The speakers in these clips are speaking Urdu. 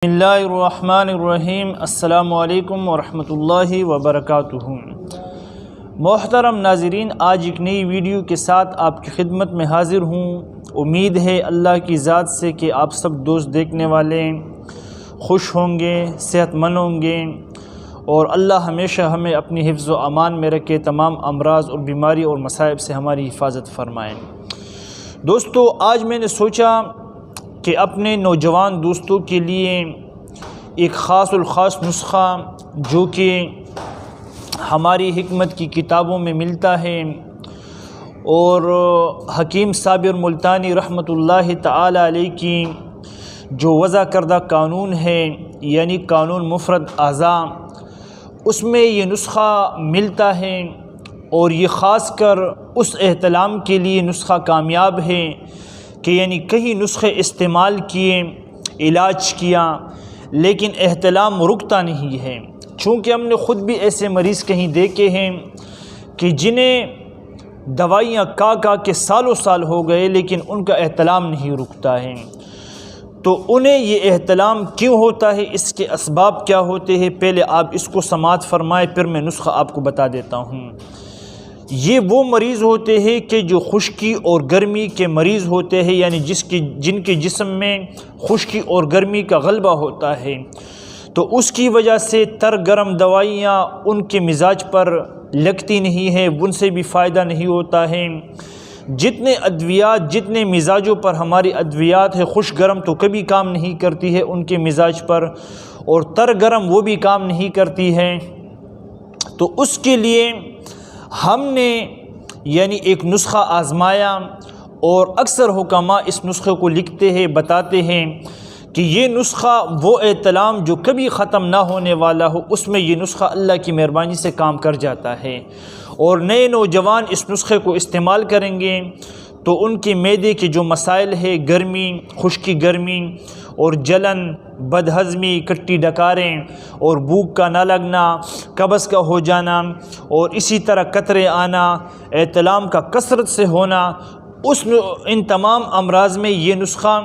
بسم اللہ الرحمن الرحیم۔ السلام علیکم ورحمۃ اللہ وبرکاتہ۔ محترم ناظرین، آج ایک نئی ویڈیو کے ساتھ آپ کی خدمت میں حاضر ہوں۔ امید ہے اللہ کی ذات سے کہ آپ سب دوست دیکھنے والے خوش ہوں گے، صحت مند ہوں گے، اور اللہ ہمیشہ ہمیں اپنی حفظ و امان میں رکھے، تمام امراض اور بیماری اور مصائب سے ہماری حفاظت فرمائیں۔ دوستو، آج میں نے سوچا کہ اپنے نوجوان دوستوں کے لیے ایک خاص الخاص نسخہ جو کہ ہماری حکمت کی کتابوں میں ملتا ہے، اور حکیم صابر ملتانی رحمۃ اللہ تعالی علیہ کی جو وضع کردہ قانون ہے، یعنی قانون مفرد اعضاء، اس میں یہ نسخہ ملتا ہے، اور یہ خاص کر اس احتلام کے لیے نسخہ کامیاب ہے کہ یعنی کئی نسخے استعمال کیے، علاج کیا، لیکن احتلام رکتا نہیں ہے۔ چونکہ ہم نے خود بھی ایسے مریض کہیں دیکھے ہیں کہ جنہیں دوائیاں کا کے سالوں سال ہو گئے، لیکن ان کا احتلام نہیں رکتا ہے۔ تو انہیں یہ احتلام کیوں ہوتا ہے، اس کے اسباب کیا ہوتے ہیں، پہلے آپ اس کو سماعت فرمائیں، پھر میں نسخہ آپ کو بتا دیتا ہوں۔ یہ وہ مریض ہوتے ہیں کہ جو خشکی اور گرمی کے مریض ہوتے ہیں، یعنی جن کے جسم میں خشکی اور گرمی کا غلبہ ہوتا ہے، تو اس کی وجہ سے تر گرم دوائیاں ان کے مزاج پر لگتی نہیں ہیں، ان سے بھی فائدہ نہیں ہوتا ہے۔ جتنے مزاجوں پر ہماری ادویات ہے، خوش گرم تو کبھی کام نہیں کرتی ہے ان کے مزاج پر، اور تر گرم وہ بھی کام نہیں کرتی ہے۔ تو اس کے لیے ہم نے یعنی ایک نسخہ آزمایا، اور اکثر حکماء اس نسخے کو لکھتے ہیں، بتاتے ہیں کہ یہ نسخہ وہ احتلام جو کبھی ختم نہ ہونے والا ہو، اس میں یہ نسخہ اللہ کی مہربانی سے کام کر جاتا ہے۔ اور نئے نوجوان اس نسخے کو استعمال کریں گے تو ان کے معدے کے جو مسائل ہے، گرمی، خشکی گرمی اور جلن، بد ہضمی، کٹی ڈکاریں اور بھوک کا نہ لگنا، قبض کا ہو جانا، اور اسی طرح قطرے آنا، احتلام کا کثرت سے ہونا، ان تمام امراض میں یہ نسخہ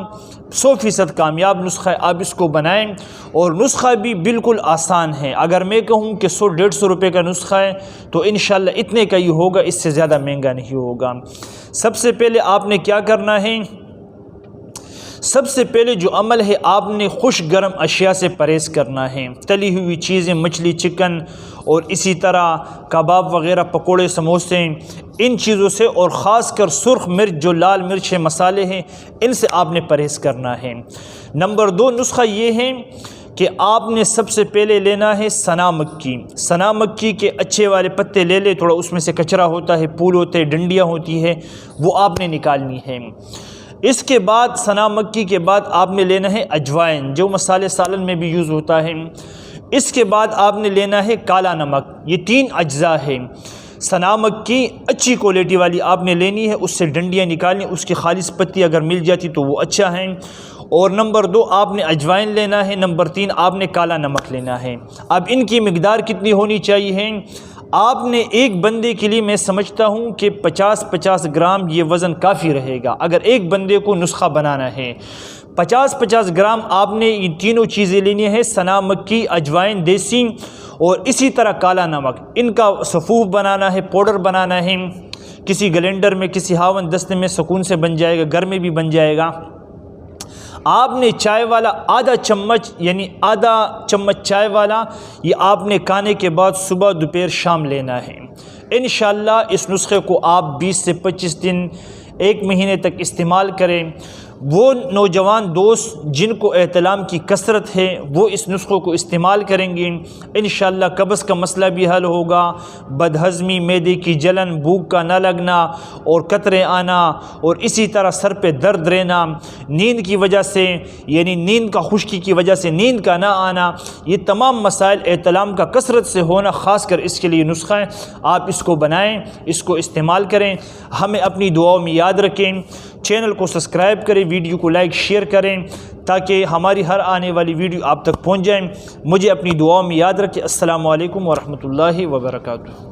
100% کامیاب نسخہ ہے۔ آپ اس کو بنائیں، اور نسخہ بھی بالکل آسان ہے۔ اگر میں کہوں کہ 100-150 روپے کا نسخہ ہے تو انشاءاللہ اتنے کا ہی ہوگا، اس سے زیادہ مہنگا نہیں ہوگا۔ سب سے پہلے آپ نے کیا کرنا ہے، سب سے پہلے جو عمل ہے، آپ نے خوش گرم اشیاء سے پرہیز کرنا ہے۔ تلی ہوئی چیزیں، مچھلی، چکن، اور اسی طرح کباب وغیرہ، پکوڑے، سموسے، ان چیزوں سے، اور خاص کر سرخ مرچ، جو لال مرچ ہے، مسالے ہیں، ان سے آپ نے پرہیز کرنا ہے۔ نمبر 2 نسخہ یہ ہے کہ آپ نے سب سے پہلے لینا ہے سنا مکی۔ سنا مکی کے اچھے والے پتے لے لے، تھوڑا اس میں سے کچرا ہوتا ہے، پھول ہوتے ہیں، ڈنڈیاں ہوتی ہے، وہ آپ نے نکالنی ہے۔ اس کے بعد سنا مکی کے بعد آپ نے لینا ہے اجوائن، جو مسالے سالن میں بھی یوز ہوتا ہے۔ اس کے بعد آپ نے لینا ہے کالا نمک۔ یہ 3 اجزاء ہیں۔ سنا مکی اچھی کوالٹی والی آپ نے لینی ہے، اس سے ڈنڈیاں نکالنی، اس کی خالص پتی اگر مل جاتی تو وہ اچھا ہے۔ اور نمبر 2 آپ نے اجوائن لینا ہے، نمبر 3 آپ نے کالا نمک لینا ہے۔ اب ان کی مقدار کتنی ہونی چاہیے، آپ نے ایک بندے کے لیے میں سمجھتا ہوں کہ 50 گرام یہ وزن کافی رہے گا۔ اگر ایک بندے کو نسخہ بنانا ہے، 50 گرام آپ نے یہ تینوں چیزیں لینی ہے، سنا مکی، اجوائن دیسی، اور اسی طرح کالا نمک۔ ان کا صفوف بنانا ہے، پاؤڈر بنانا ہے، کسی گلینڈر میں، کسی ہاون دستے میں سکون سے بن جائے گا، گھر میں بھی بن جائے گا۔ آپ نے چائے والا آدھا چمچ، یعنی آدھا چمچ چائے والا، یہ آپ نے کھانے کے بعد صبح، دوپہر، شام لینا ہے۔ انشاءاللہ اس نسخے کو آپ 20 سے 25 دن، 1 مہینے تک استعمال کریں۔ وہ نوجوان دوست جن کو احتلام کی کثرت ہے، وہ اس نسخے کو استعمال کریں گے، انشاءاللہ قبض کا مسئلہ بھی حل ہوگا، بد ہضمی، معدے کی جلن، بھوک کا نہ لگنا اور قطرے آنا، اور اسی طرح سر پہ درد رہنا، نیند کی وجہ سے، یعنی نیند کا خشکی کی وجہ سے نیند کا نہ آنا، یہ تمام مسائل احتلام کا کثرت سے ہونا، خاص کر اس کے لیے نسخہ ہے۔ آپ اس کو بنائیں، اس کو استعمال کریں، ہمیں اپنی دعاؤں میں یاد رکھیں، چینل کو سبسکرائب کریں، ویڈیو کو لائک شیئر کریں تاکہ ہماری ہر آنے والی ویڈیو آپ تک پہنچ جائیں۔ مجھے اپنی دعاؤں میں یاد رکھیں۔ السلام علیکم ورحمۃ اللہ وبرکاتہ۔